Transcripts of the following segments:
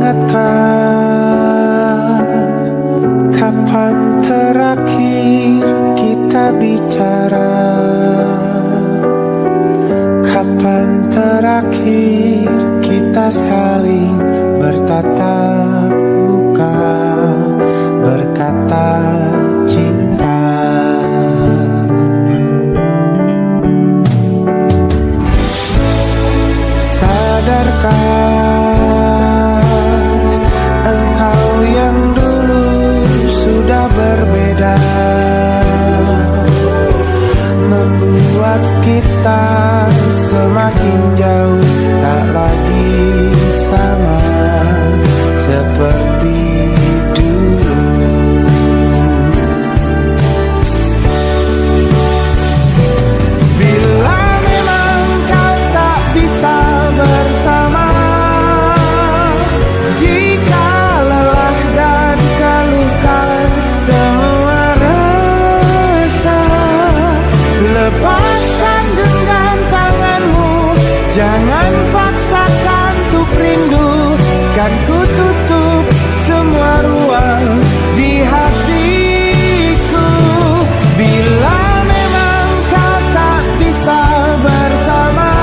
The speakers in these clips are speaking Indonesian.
ingatkah kapan terakhir kita bicara? Kapan terakhir kita saling bertatap muka, berkata cinta? Sadarkah engkau yang dulu sudah berbeda, membuat kita semakin jauh, tak lagi sama seperti dulu. Bila memang kau tak bisa bersama, jika lelah dan keluhkan semua rasa, lepaskan genggam tanganmu, jangan paksakan untuk rindu. Kan ku tutup semua ruang di hatiku. Bila memang kau tak bisa bersama,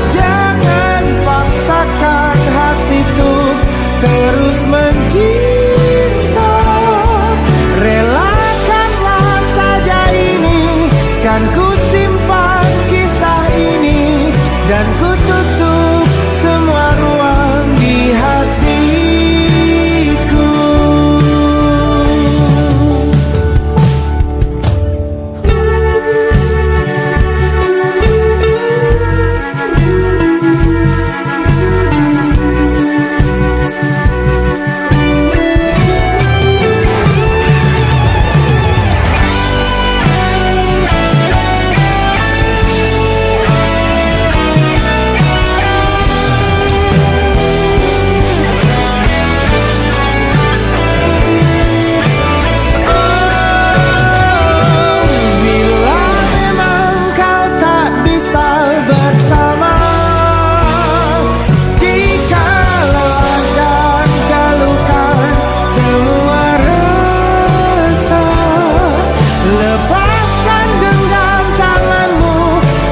jangan paksakan hatiku terus mencinta. Relakanlah saja ini, kan ku simpan kisah ini, dan ku tutup semua ruang di hatiku.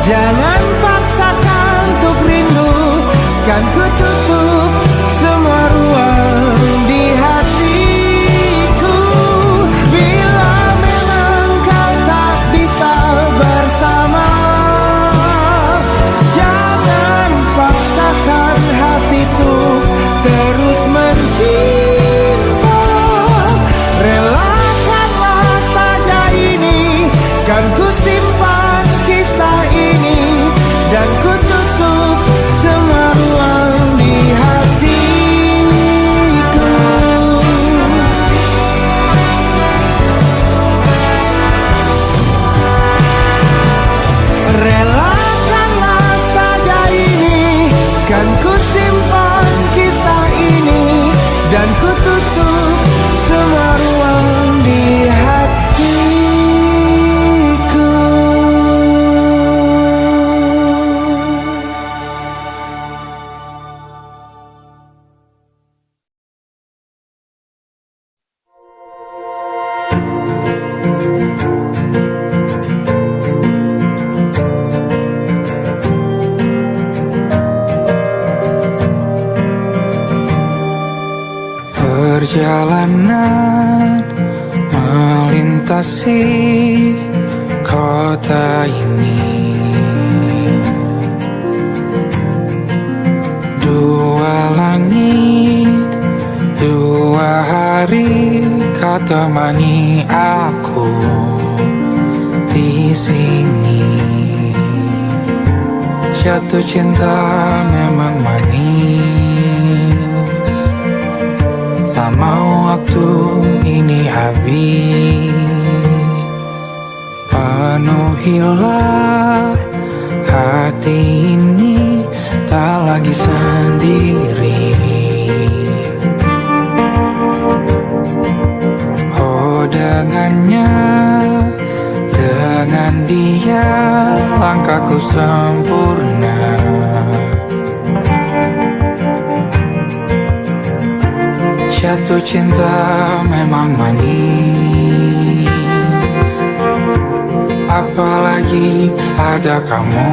Jangan paksakan untuk rindu, kan ku tutup semua ruang di hatiku. Bila memang kau tak bisa bersama, jangan paksakan hatiku terus mencinta. Relakanlah saja ini, kan ku simpan kisah ini, dan ku tutup semua ruang di hatiku. Relakanlah saja ini, kan ku simpan kisah ini, dan ku tutup semua ruang di hatiku. Perjalanan melintasi kota ini, dua langit, dua hari kau temani aku di sini. Jatuh cinta memang manis, tak mau waktu ini habis. Penuhilah hati ini, tak lagi sendiri. Oh dengannya, dengan dia langkahku sempurna. Jatuh cinta memang manis, apalagi ada kamu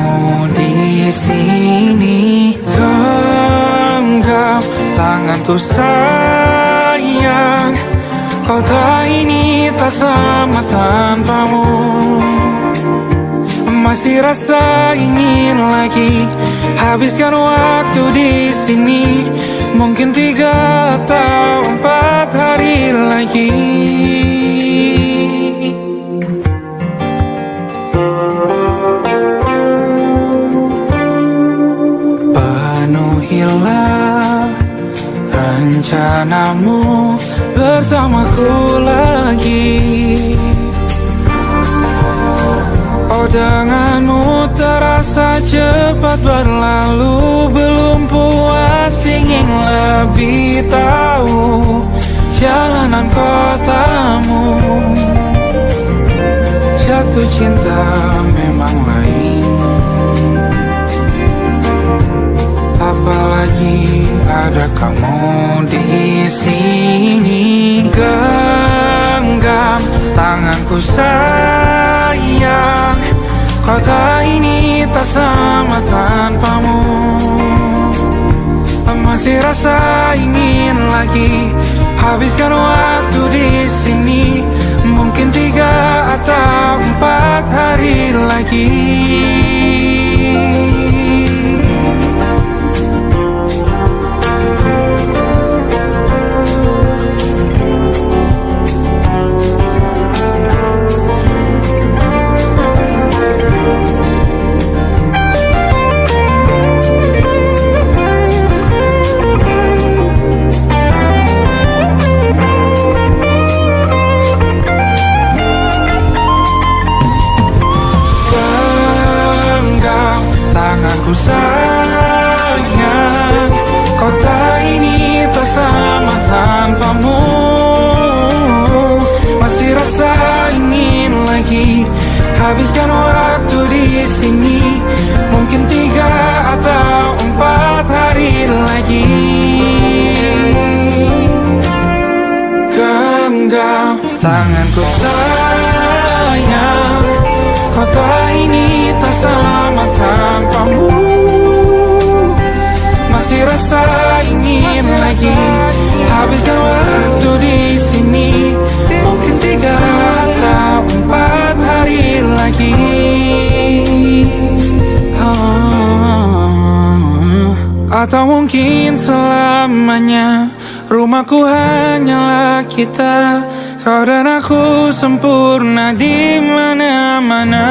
di sini. Genggam tanganku sayang, kota ini tak sama tanpamu. Masih rasa ingin lagi habiskan waktu di sini. Mungkin 3 atau 4 hari lagi. Penuhilah rencanamu bersamaku lagi. Oh, denganmu terasa cepat berlalu. Belum puas ingin lebih tahu jalanan kotamu. Jatuh cinta memang lain, apalagi ada kamu di sini. Genggam tanganku sayang, kota ini tak sama tanpamu. Masih rasa ingin lagi habiskan waktu di sini. Mungkin 3 atau 4 hari lagi. Tanganku sayang, kota ini tak sama tanpamu. Masih rasa ingin lagi habiskan waktu di sini. Mungkin 3 atau 4 hari lagi. Genggam tanganku sayang, kota ini tak sama tanpamu. Masih rasa ingin lagi habiskan waktu di sini. Mungkin 3 atau 4 hari lagi. Atau mungkin selamanya. Rumahku hanyalah kita, kau dan aku sempurna di mana-mana.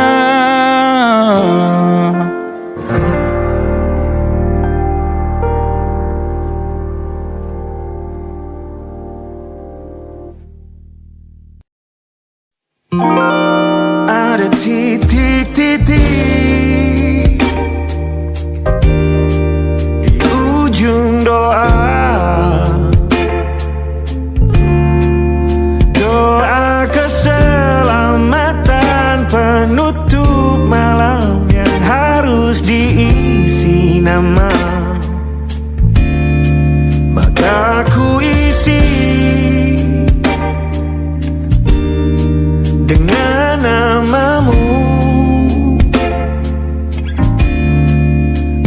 Ada titik-titik di ujung doa. Doa keselamatan penutup malam yang harus diisi nama. Maka ku isi dengan namamu.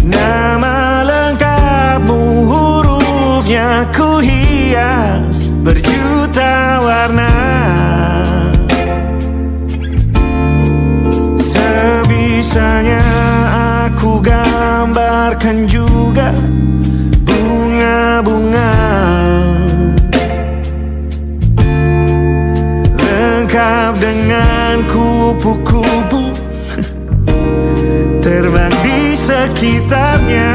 Nama lengkapmu, hurufnya ku hias berjuta warna. Sebisanya aku gambarkan juga bunga-bunga, lengkap dengan kupu-kupu terbang di sekitarnya.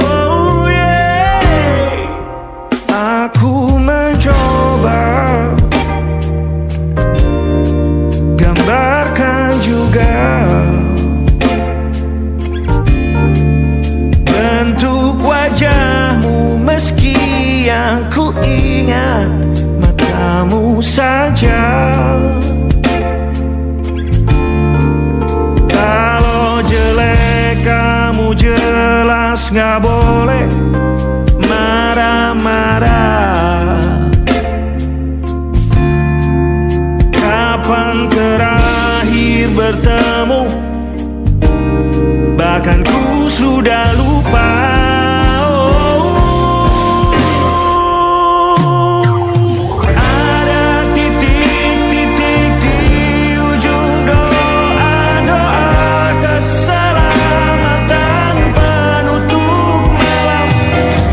Oh yeah. Aku mencoba gambarkan juga bentuk wajahmu, meski yang ku ingat matamu saja. Kalau jelek kamu jelas gak boleh marah-marah. sudah lupa. Ada titik-titik di ujung doa-doa keselamatan penutup malam.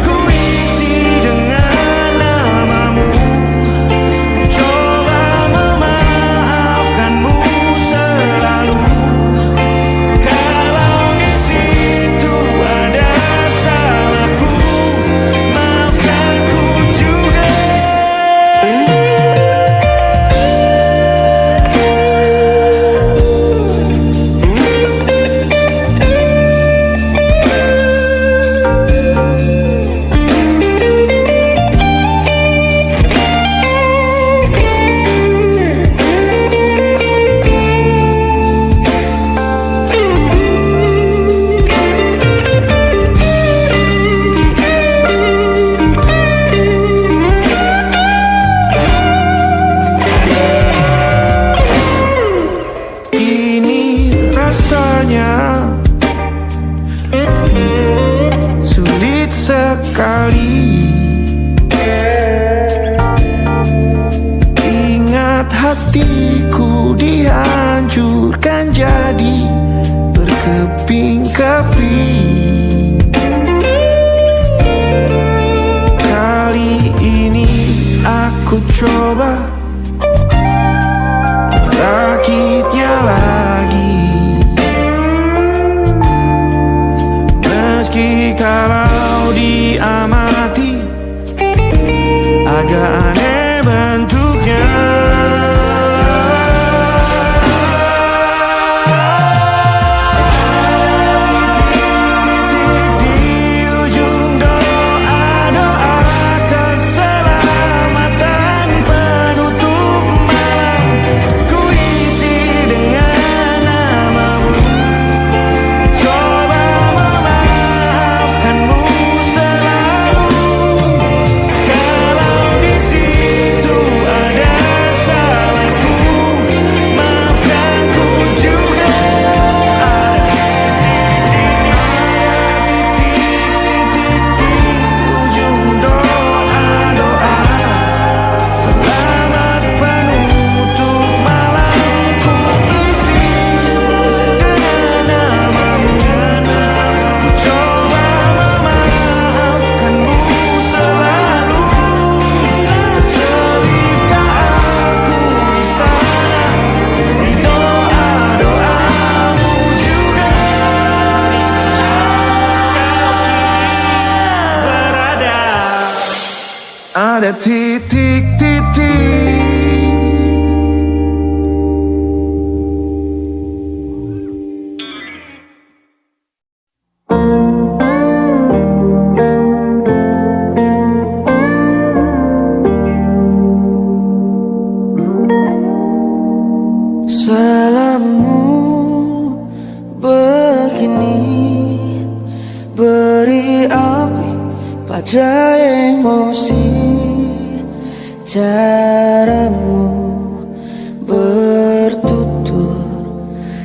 Ku isi dengan namamu, coba memaafkanmu selalu. Kalau di situ ada salahku, maafkan ku juga. Ini rasanya sulit sekali. Ingat hatiku dihancurkan jadi berkeping-keping. Kali ini aku coba merakitnya lagi. Meski kalau diamati agak aneh bentuknya. Di ujung doa-doa keselamatan penutup malam, ku isi dengan namamu, coba memaafkanmu selalu. Kalau di situ ada salahku, maafkan ku juga. Titik-titik di ujung doa-doa selamat penutup malam, ku isi dengan namamu, ku coba memaafkanmu selalu. Selipkah aku di sana, di doa-doamu juga. Berada ada titik-titik. Salahmu begini, beri api pada emosi. Caramu bertutur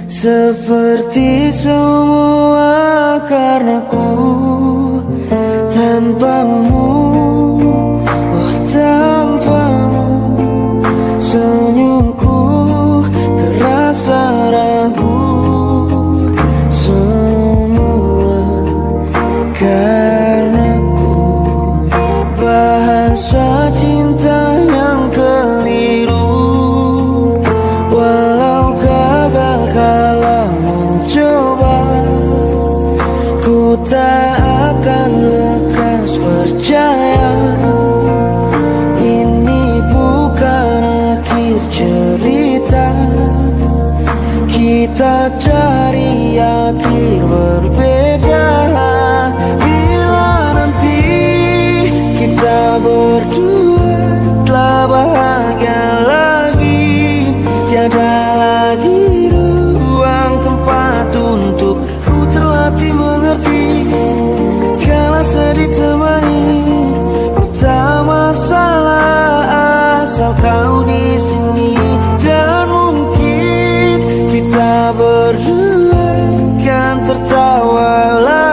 seperti semua karenaku. Tanpamu, oh tanpamu, senyumku terasa ragu. Semua karenaku, bahasa cinta yang keliru. Walau gagal kala mencoba, ku tak akan lekas percaya. Ini bukan akhir cerita, kita cari akhir berbeda. Bila nanti kita berdua telah bahagia lagi, tiada lagi ruang tempat untuk ku terlatih mengerti. Kala sedih temani, ku tak masalah asal kau di sini. Dan mungkin kita berdua kan tertawa lagi.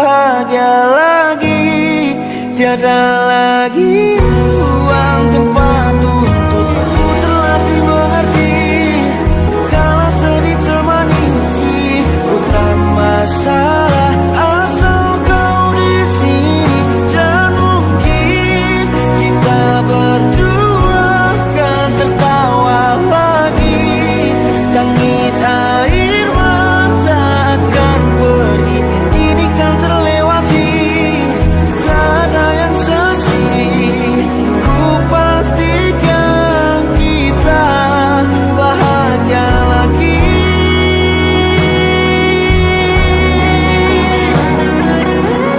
bahagia lagi. Tiada lagi ruang tempat untukku terlatih mengerti. Kala sedih termanisi, bukan masalah asal kau di sini. Dan mungkin kita berdua akan tertawa lagi. Tangis air mata akan pergi, ini kan terlewati. Tak ada yang sedih, ku pastikan kita bahagia lagi.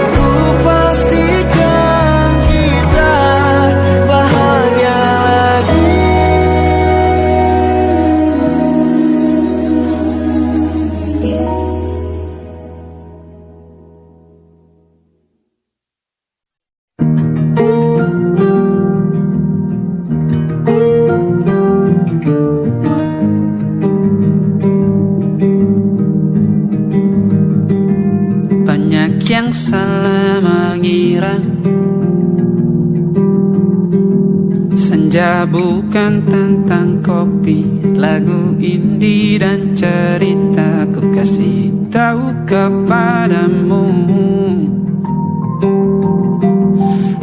Ku pastikan kita bahagia lagi. Banyak yang salah mengira senja bukan tentang kopi, lagu indie dan cerita. Ku kasih tahu kepadamu,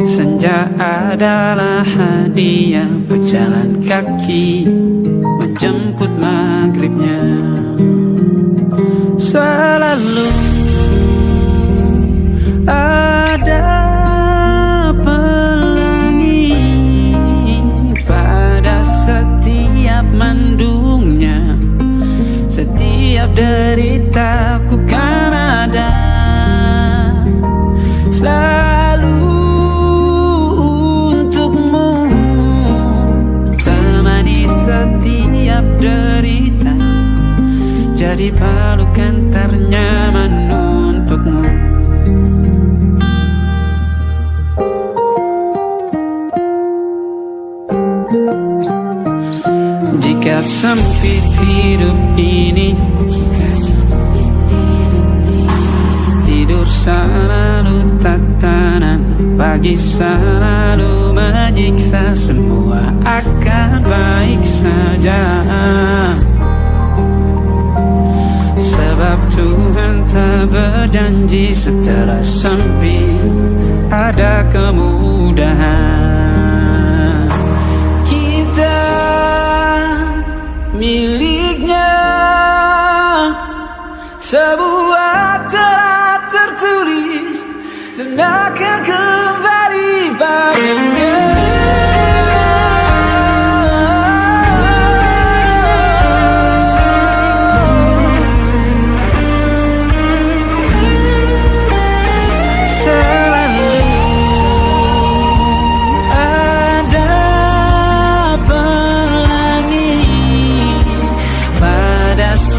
senja adalah hadiah berjalan kaki menjemput maghribnya. Selalu ada pelangi pada setiap mendungnya. Setiap deritaku kan ada selalu untukmu. Temani setiap derita, jadi pelukan ternyaman untukmu. Jika sempit hidup ini, tidur selalu tatanan, pagi selalu menyiksa, semua akan baik saja. Sebab Tuhan tak berjanji setelah sempit ada kemudahan. Kita miliknya, sebuah telah tertulis dan akan kembali padanya.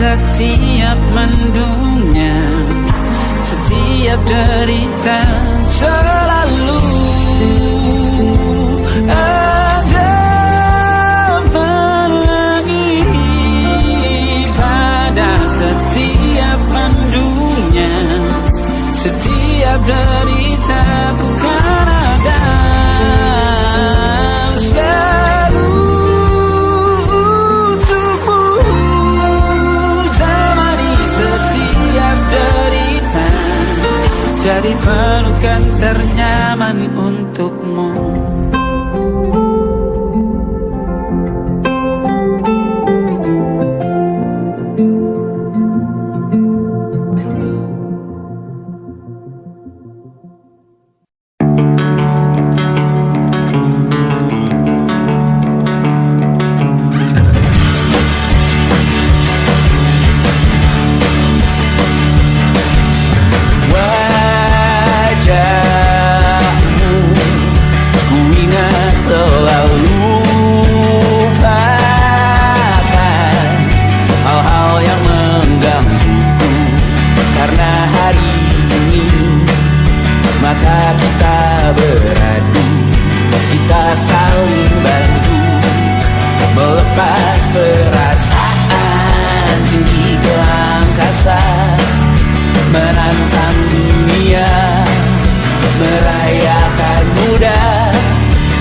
Setiap mendungnya, setiap derita, selalu ada pelangi pada setiap mendungnya. Setiap derita ku kan ada jadi pelukan ternyaman untukmu. Menantang dunia dunia merayakan muda.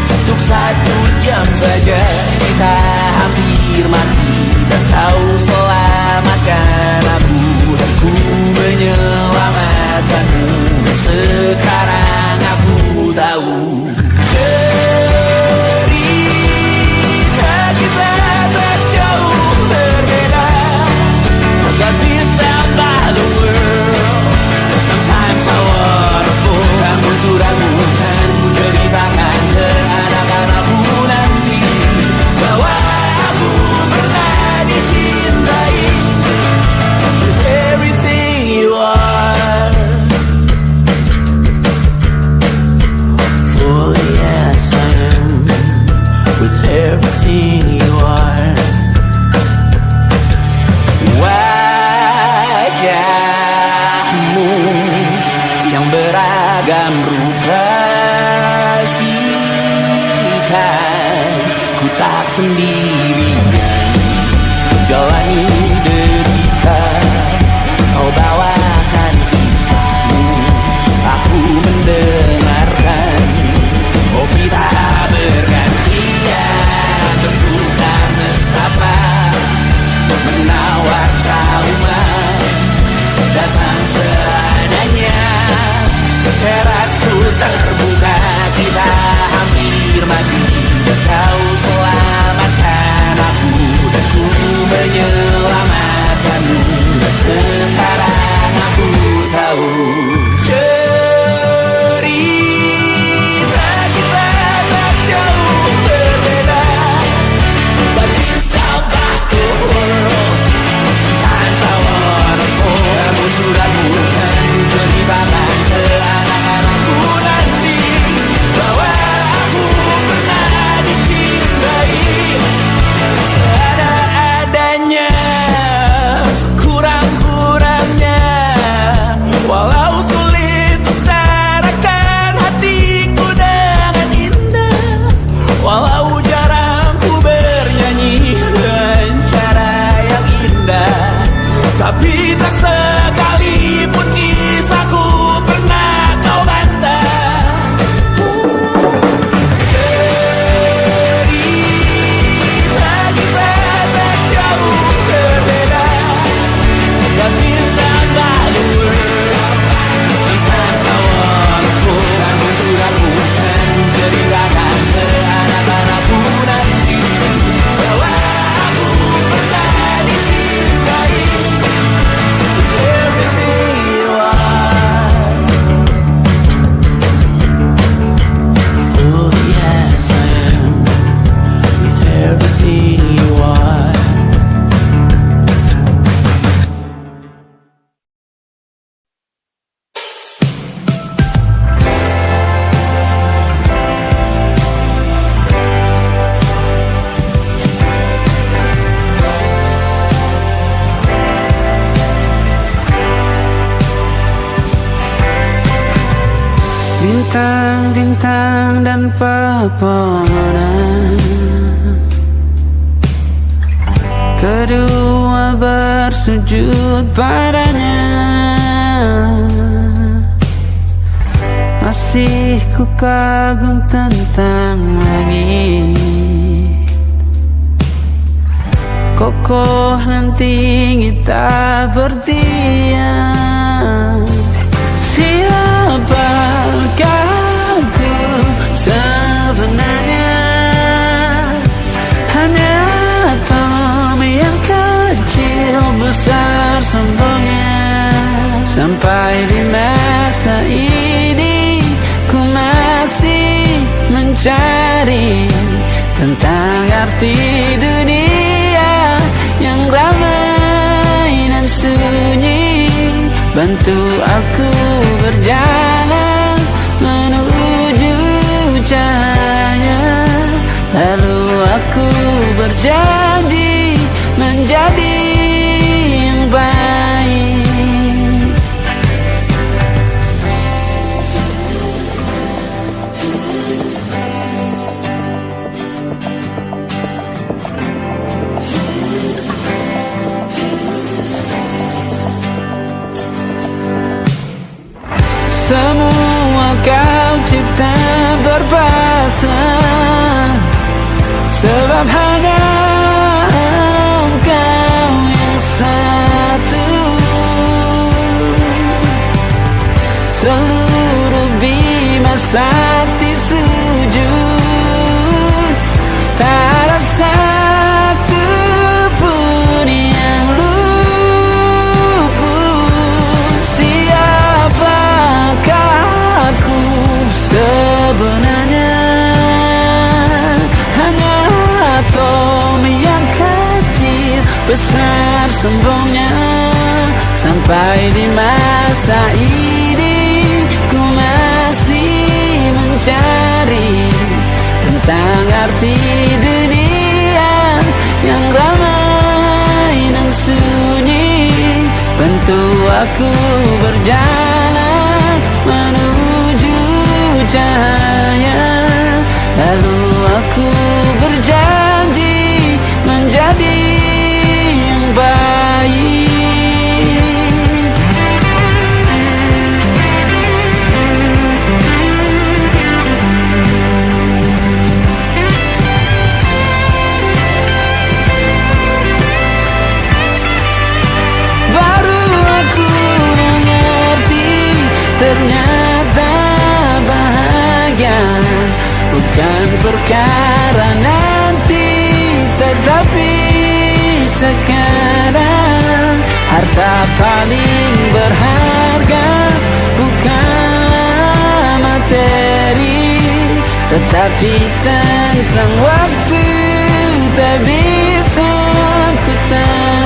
Untuk 1 jam saja kita hampir mati, dan kau selamatkan aku, dan ku menyelamatkanmu. Sekarang aku tahu cerita kita tak jauh berbeda. But between the world, sometimes I wanna fall. Kamu sudah bukan ku ceritakan ke anak-anakku nanti bahwa aku pernah dicintai with everything you are. Fully as I am, with everything you are. Wajahmu yang beragam rupa pastikan ku tak sendirian jalani derita. Kau bawakan kisahmu, aku mendengarkan. Oh kita bergantian bentukan nestapa menawar trauma datang seadanya. Terasku terbuka, kita hampir mati, dan kau selamatkan aku, dan ku menyelamatkanmu. Dan sekarang aku tahu cerita kita tak jauh berbeda. But without the world, sometimes I wanna fall. Kamu sudah bukan ceritakan ke anak-anakku nanti bahwa aku pernah dicintai seada-adanya, sekurang-kurangnya. Walau sulit utarakan hatiku dengan indah, walau jarang ku bernyanyi dengan cara yang indah, tapi tak sekalipun kisahku pernah kau bantah. Cerita kita tak jauh berbeda, but between the world, sometimes I wanna fall. Kamu sudah bukan ceritakan ke anak-anakku nanti bahwa aku pernah dicintai with everything you are. Fully as I am, with everything you are. Bintang-bintang dan pepohonan, kedua bersujud padanya. Masih ku kagum tentang langit, kokoh dan tinggi tak berdiam. Siapakah aku sebenarnya? Hanya atom yang kecil besar sombongnya. Sampai di masa ini ku masih mencari tentang arti dunia yang ramai dan sunyi. Bantu aku berjalan menuju cahaya, lalu aku berjanji menjadi yang baik. semua kau cipta berpasang, sebab hanya engkau yang satu. Seluruh bima sakti sujud, tak ada satu pun yang luput. Siapakah aku sebenarnya? Hanya atom yang kecil, besar sombongnya. Sampai di masa ini ku masih mencari tentang arti dunia yang ramai dan sunyi. Bantu aku berjalan menuju cahaya, lalu aku berjanji menjadi yang baik. Ternyata bahagia bukan perkara nanti, tetapi sekarang. Harta paling berharga bukanlah materi, tetapi tentang waktu tak bisa ku tahan.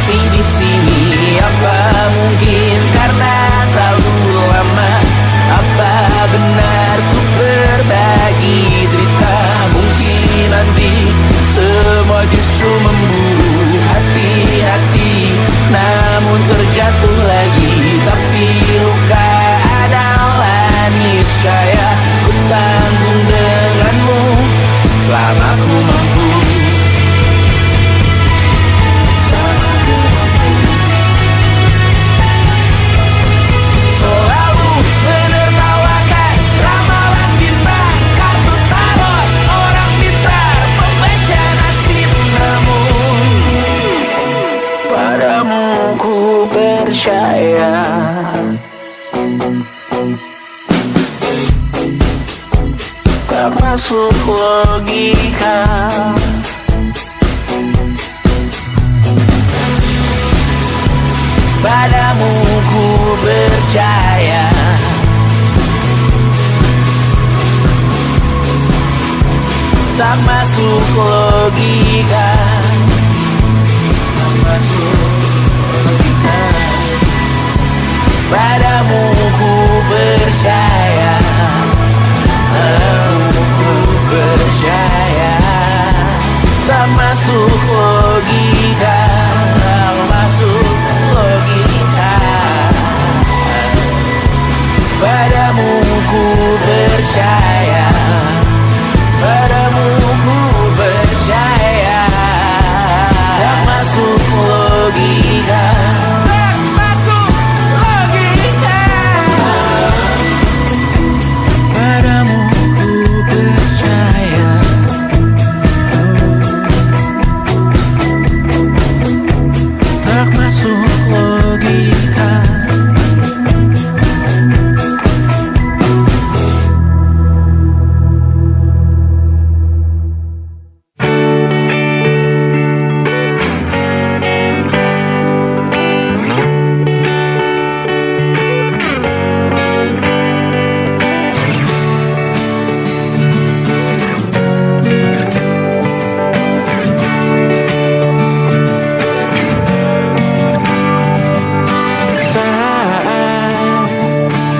masih di sini? Apa mungkin karena terlalu Padamu ku percaya. Tak masuk logika. Padamu ku percaya. Tak masuk logika. Tak masuk logika. Padamu ku percaya. Padamu ku percaya. Tak masuk logika. Tak masuk logika. Padamu ku percaya. Padamu ku percaya. Tak masuk logika. Tak masuk logika. Padamu ku percaya. Tak masuk logika.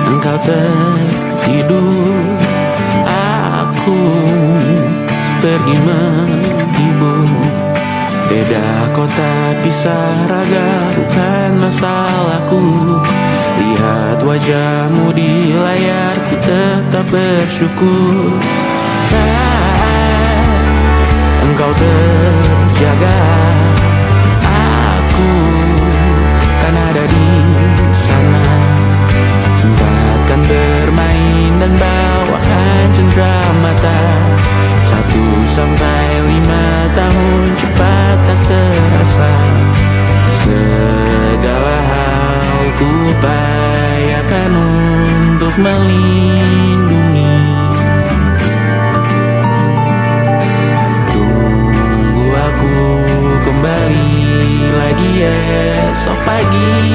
Engkau tertidur, aku pergi menghibur. Beda kota pisah raga bukan masalahku. Lihat wajahmu di layar, ku tetap bersyukur. Saat engkau terjaga, aku kan ada di sana. Sempatkan bermain dan bawaan cenderamata. 1-5 tahun cepat tak terasa. Segala hal ku upayakan untuk melindungi. Tunggu aku kembali lagi esok pagi.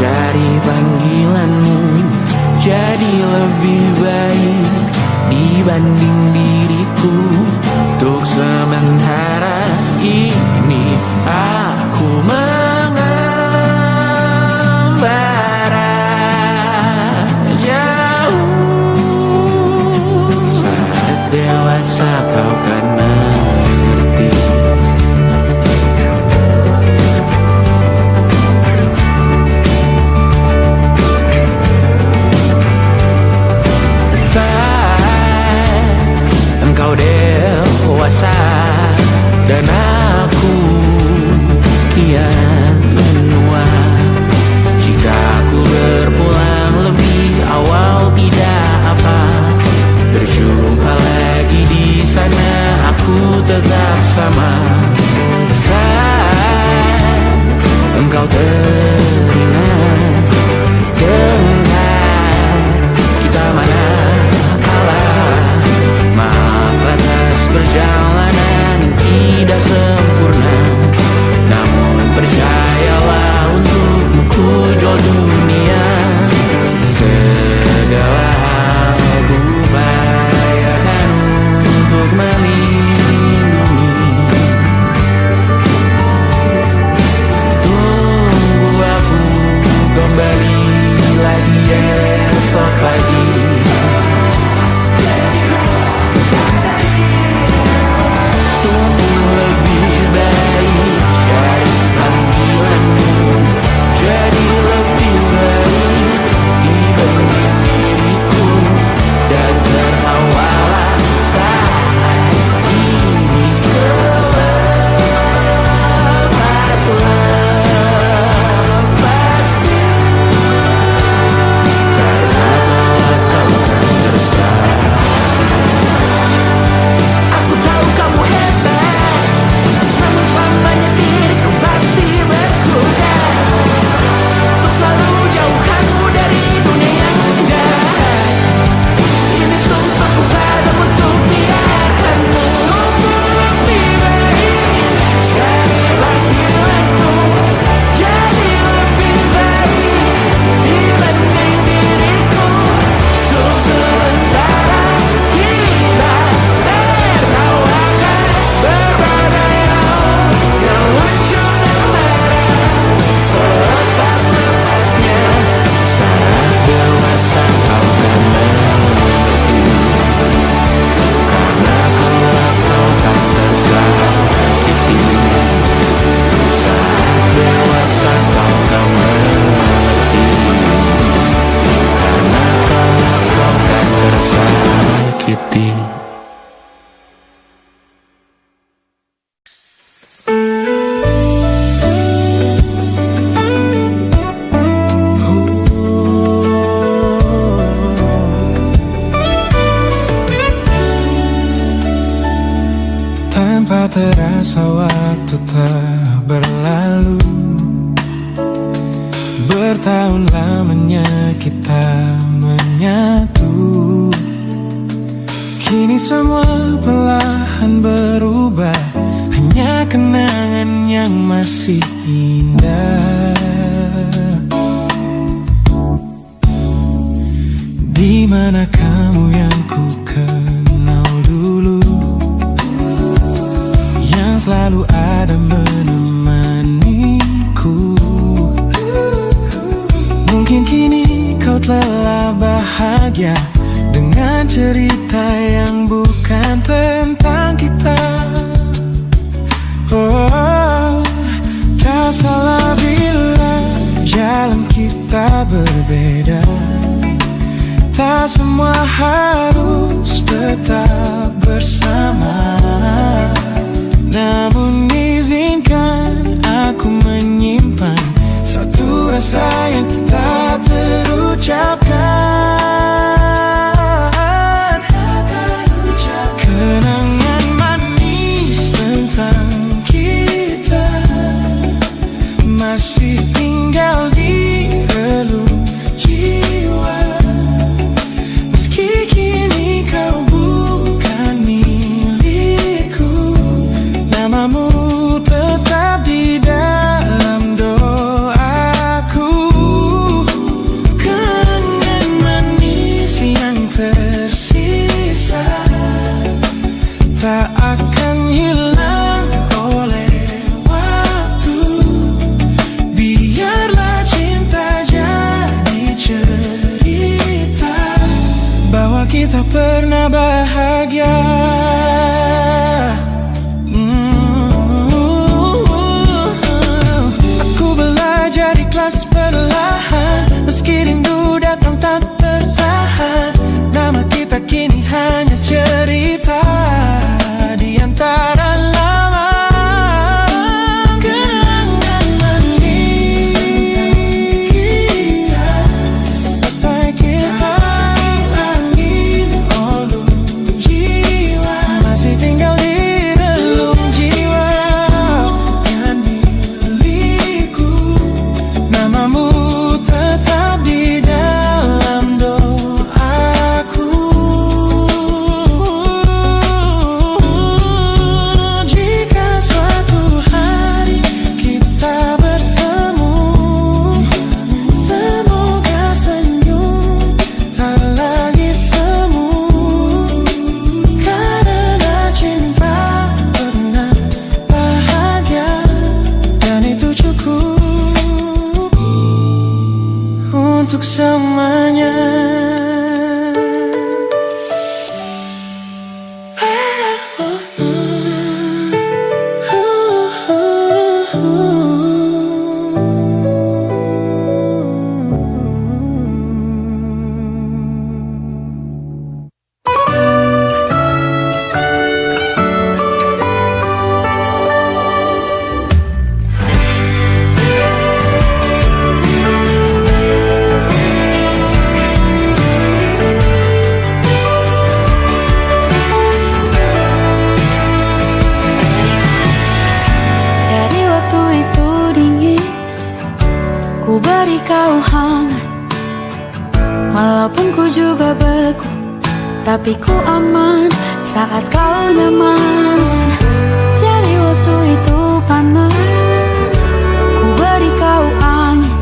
Cari panggilanmu jadi lebih baik dibanding diriku. Untuk sementara ini aku mengembara jauh. Saat dewasa kau kan mengerti. Engkau dewasa dan aku kian menua. Jika aku berpulang lebih awal tidak apa. Berjumpa lagi di sana, aku tetap sama. Saat engkau teringat tengah kita mana maaf atas perjalanan yang tidak sempurna. Namun percayalah untukmu ku jual dunia. Segala hal ku upayakan untuk melindungi. Tunggu Tak terasa waktu telah berlalu, bertahun lamanya kita menyatu. Kini semua perlahan berubah, hanya kenangan yang masih indah. Di mana kamu yang ku kenal dulu, yang selalu ada menemaniku. Mungkin kini kau telah bahagia dengan cerita yang bukan tentang kita. Oh, tak salah bila jalan kita berbeda. Tak semua harus tetap bersama. Namun izinkan aku menyimpan satu rasa yang tak terucapkan. Kenangan manis tentang kita masih tinggal di relung jiwa. Meski kini kau bukan milikku, namamu tetap di dalam doaku. Kenangan manis yang tersisa tak akan hilang oleh waktu. Biarlah cinta jadi cerita bahwa kita pernah bahagia. Aku belajar ikhlas perlahan, meski rindu datang tak tertahan. Nama kita kini hanya cerita di antara lama. Kenangan manis tentang kita, angin olung jiwa masih tinggal di relung jiwa. Bukan milikku, namamu tetap di dalam doaku. Jika suatu hari kita bertemu, semoga senyum tak lagi semu. Karena cinta pernah bahagia, dan itu cukup untuk semuanya. Jadi waktu itu dingin, ku beri kau hangat. Walaupun ku juga beku, tapi ku aman saat kau nyaman. Jadi waktu itu panas, ku beri kau angin.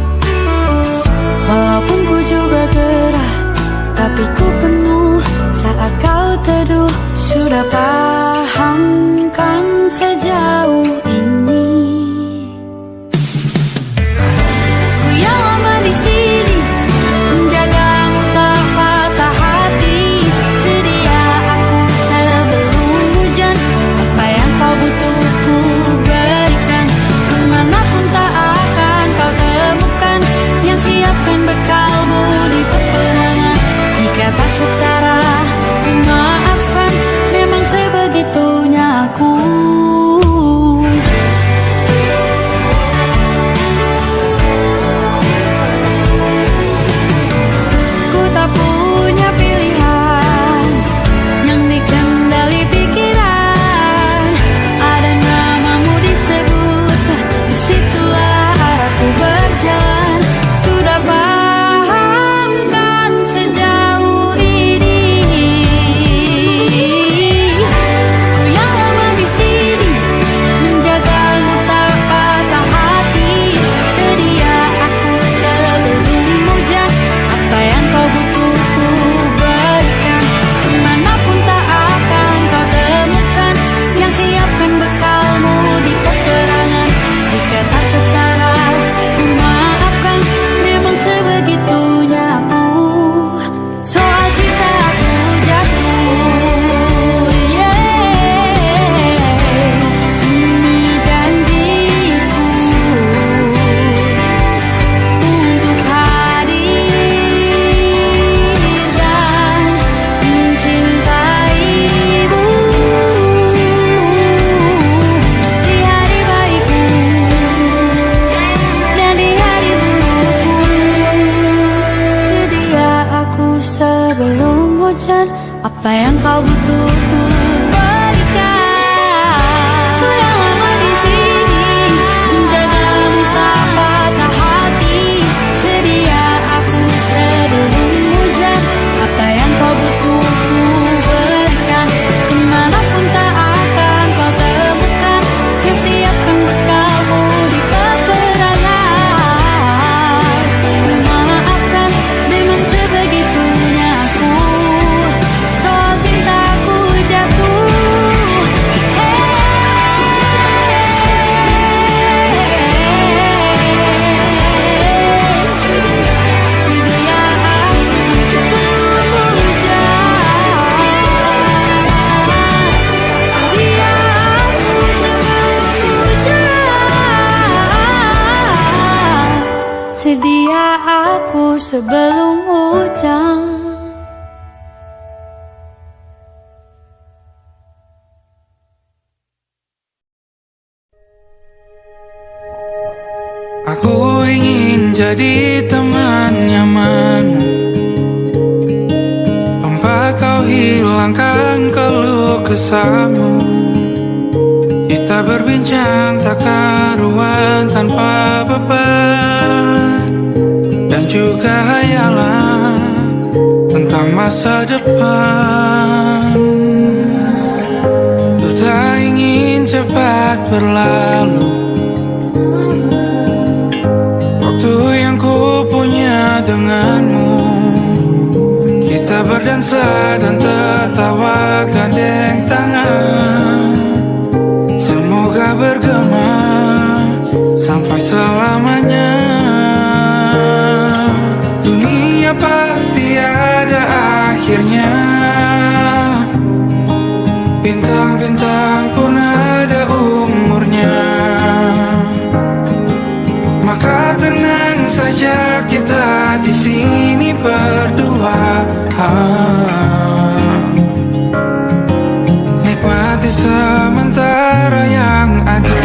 Walaupun ku juga gerah, tapi ku penuh saat kau teduh. Sudah paham kan sejauh ini? Ku yang lama di sini, menjagamu tak patah hati. Sedia aku sebelum hujan, apa yang kau butuh ku berikan. Kemanapun tak akan kau temukan yang siapkan bekalmu di peperangan. Jika tak setara, ku maafkan. Memang sebegitunya butuh ku berikan. Ku yang lama di sini menjagamu tak patah hati. Sedia aku sebelum hujan, apa yang kau butuh ku berikan. Kemanapun tak akan kau temukan yang siapkan bekalmu di peperangan. Memaafkan memang sebegitunya aku, soal cintaku jatuh. Sedia aku sebelum hujan. Sedia aku sebelum hujan. Sedia aku sebelum hujan. Aku ingin jadi teman nyamanmu, tempat kau hilangkan keluh kesahmu. Kita berbincang tak karuan tanpa beban, dan juga hayalan tentang masa depan. Ku tak ingin cepat berlalu waktu yang ku punya denganmu. Kita berdansa dan tertawa gandeng tangan, semoga bergema sampai selamanya. Dunia pasti ada akhirnya, bintang-bintang pun ada umurnya. Maka tenang saja kita di sini berdua, nikmati sementara yang ada.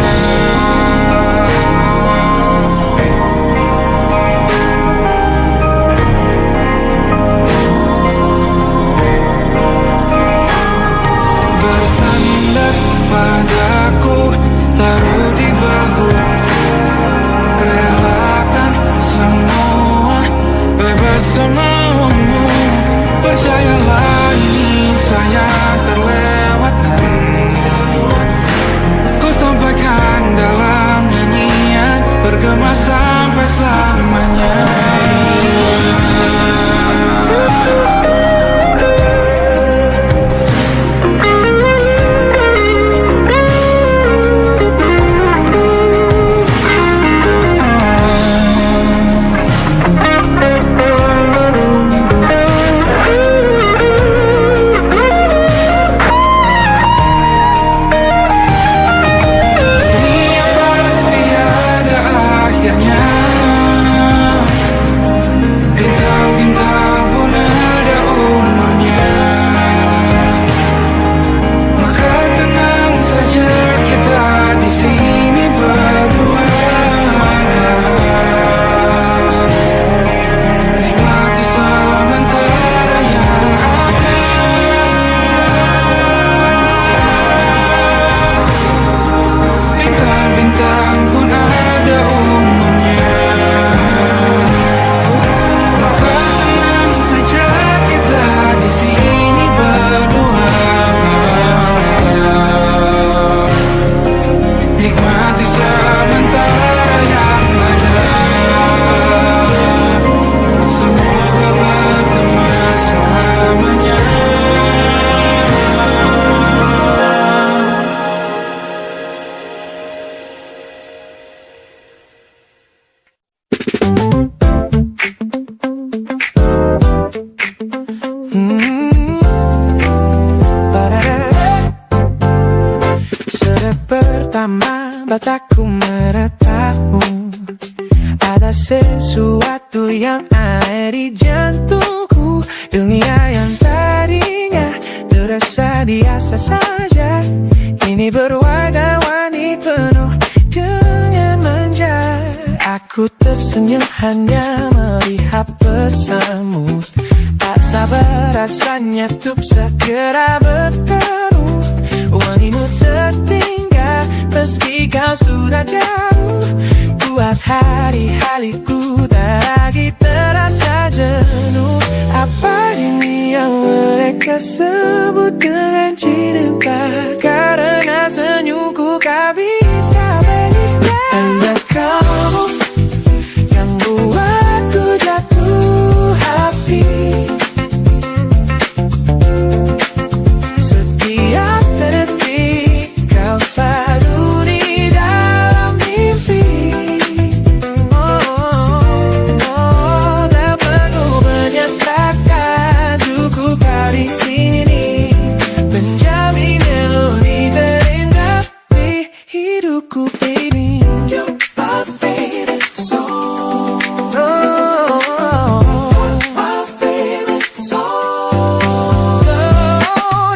Bersandar padaku, taruh di bahu, relakan semua, bebas semaumu. Percayalah ini saya terlewatkan, ku sampaikan dalam nyanyian, bergema sampai selamanya. Dunia pasti ada akhirnya, bintang-bintang pun ada umurnya. Maka tenang saja kita di sini berdua, nikmati sementara yang ada. Bintang-bintang pun ada umurnya. Maka tenang saja kita di sini berdua, nikmati sementara yang ada. Semoga bergema selamanya. Sudah pertama mataku menatapmu, ada sesuatu yang ada di jantungku. Dunia yang tadinya terasa biasa saja, kini berwarna-warni penuh dengan manja. Aku tersenyum hanya melihat pesanmu, Tak sabar rasanya untuk segera bertemu. Wangimu tertinggal meski kau sudah jauh. Buat hari-hariku tak lagi terasa jenuh. Apa ini yang mereka sebut dengan cinta? Karena senyumku kau bisa beristirahat. Hanya kamu yang buatku jatuh hati. Setiap detik kau selalu di dalam mimpi. Tak perlu menyatakan cukup kau di sini, menjamin melodi terindah di hidupku, baby. You're my favorite song. My favorite song.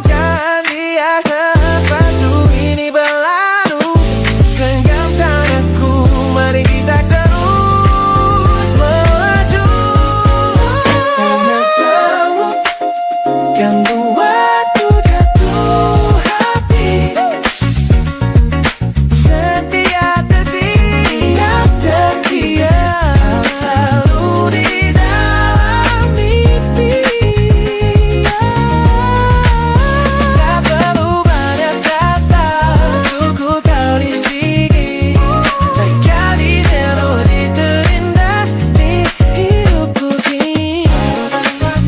Jangan biarkan waktu ini berlalu. Genggam tanganku, mari kita terus melaju. Hanya kamu yang buatku jatuh hati. Setiap detik kau selalu di dalam mimpi. Tak perlu banyak kata, cukup kau di sini, menjadi melodi terindah di hidupku kini. Hanya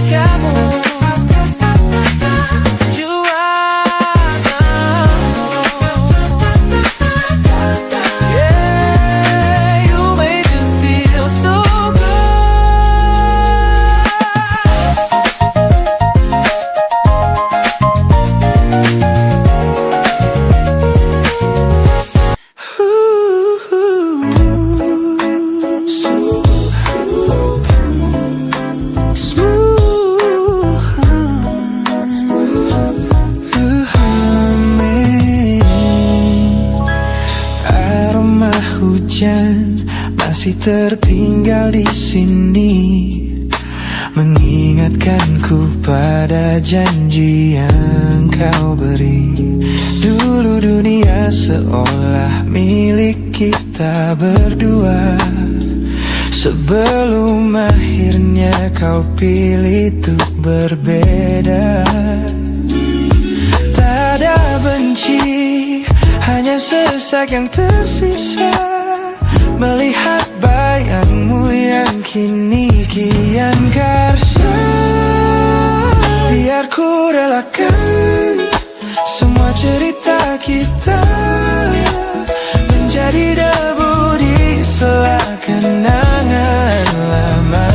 kamu, yeah, you make me feel so Aroma hujan masih tertinggal di sini, mengingatkanku pada janji yang kau beri. Dulu dunia seolah milik kita berdua, sebelum akhirnya kau pilih untuk berbeda. Tak ada benci, hanya sesak yang tersisa, melihat bayangmu yang kini kian karsa. Biar ku relakan semua cerita kita menjadi debu di sela kenangan lama.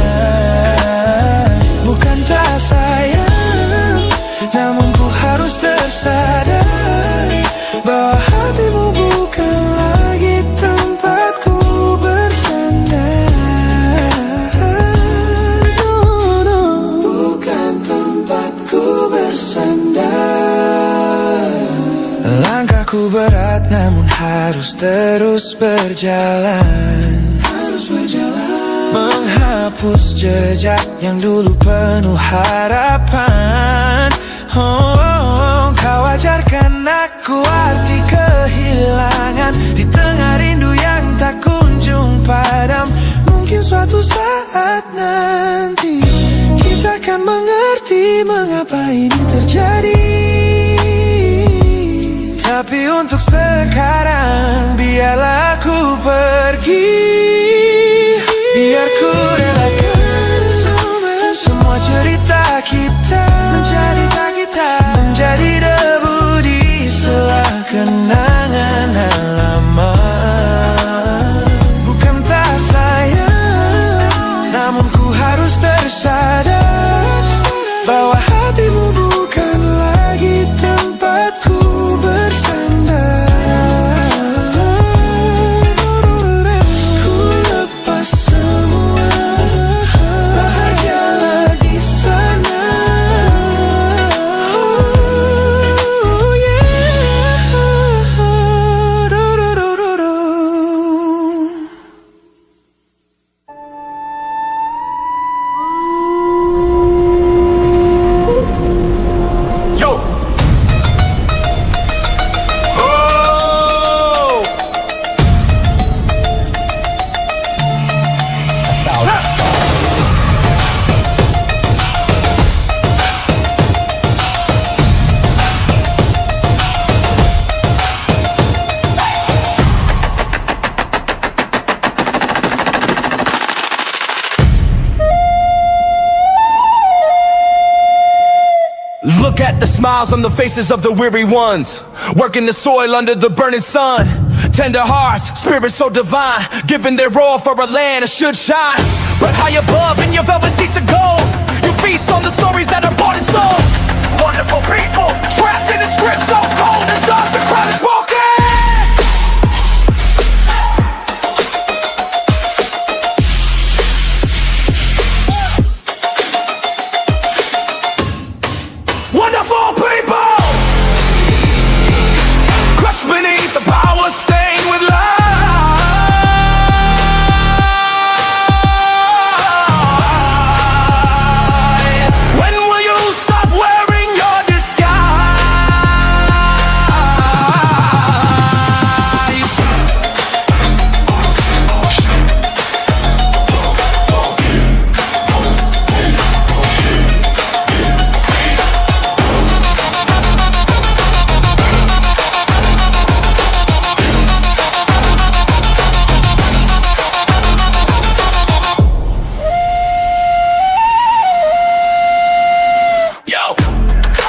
Bukan tak sayang, namun ku harus tersadar bahwa hatimu bukan lagi tempatku bersandar. No, no, bukan tempatku bersandar. Langkahku berat namun harus terus berjalan, menghapus jejak yang dulu penuh harapan. Kau ajarkan aku arti kehilangan di tengah rindu yang tak kunjung padam. Mungkin suatu saat nanti kita akan mengerti mengapa ini terjadi. Tapi untuk sekarang biarlah aku pergi. Biar ku relakan semua cerita kita menjadi debu di sela kenangan lama. Bukan tak sayang, namun ku harus tersadar bahwa hatimu bukan lagi tempatku bersandar. Ku lepas semua, bahagialah di sana. Oh yeah. Look at the smiles on the faces of the weary ones, working the soil under the burning sun. Tender hearts, spirits so divine, giving their all for a land that should shine. But high above in your velvet seats of gold, you feast on the stories that are bought and sold. Wonderful people, trapped in a script so cold and dark, the crowd is walking. Wonderful people, crushed beneath the power, stained with light. When will you stop wearing your disguise? Yo,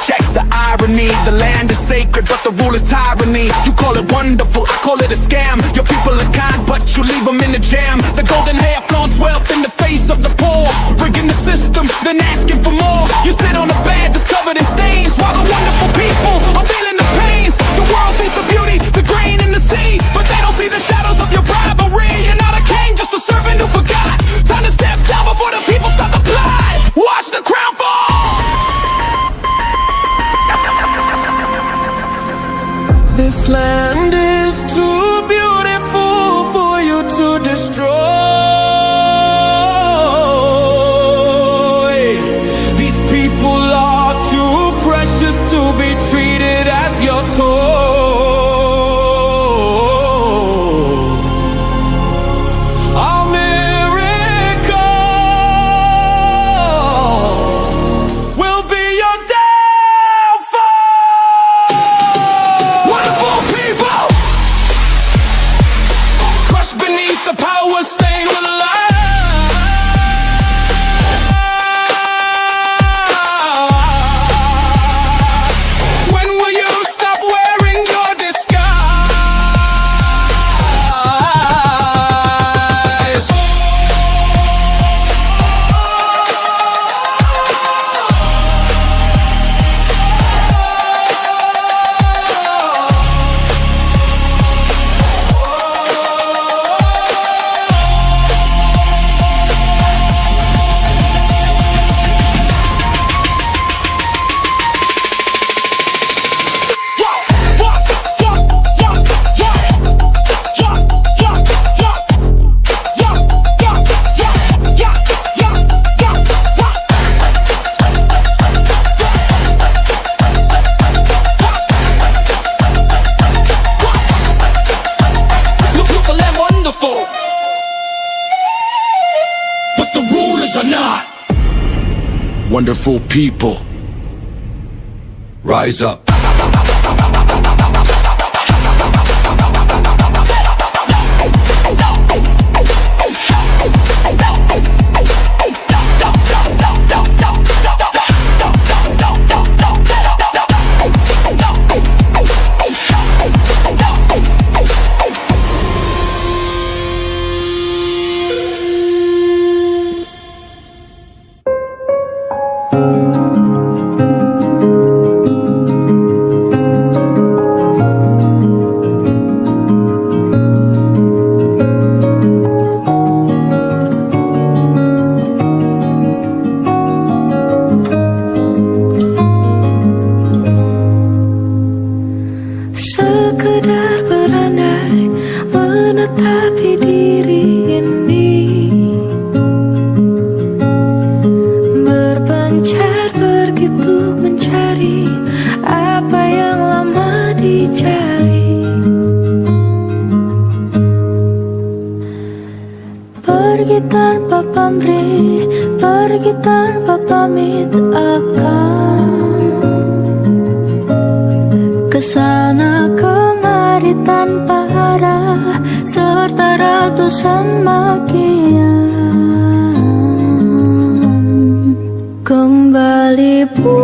check the irony. The land is sacred, but the rule is tyranny. You call it wonderful, I call it a scam. Your people are kind, but you leave them in the jam. The golden hair flaunts wealth in the face of the poor, rigging the system, then asking for more. You sit on a bed that's covered in stains, while the wonderful people are feeling the pains. The world sees the beauty, the grain in the sea, but they don't see the shadows of your bribery. You're not a king, just a servant who forgot. Time to step down before the people start to plot. Watch the crown fall. This land is too beautiful for you to destroy. These people are too precious to be treated as your toy. A miracle will be your downfall. Wonderful people, crushed beneath the power, stained with light. When will you stop wearing your disguise? Beautiful and wonderful, but the rulers are not. Wonderful people, rise up. Sekedar berandai menetapi diri ini, berpencar begitu mencari apa yang lama dicari. Pergi tanpa pamrih, pergi tanpa pamit akan kesana kemari tanpa arah, serta ratusan makian. Kembali pulang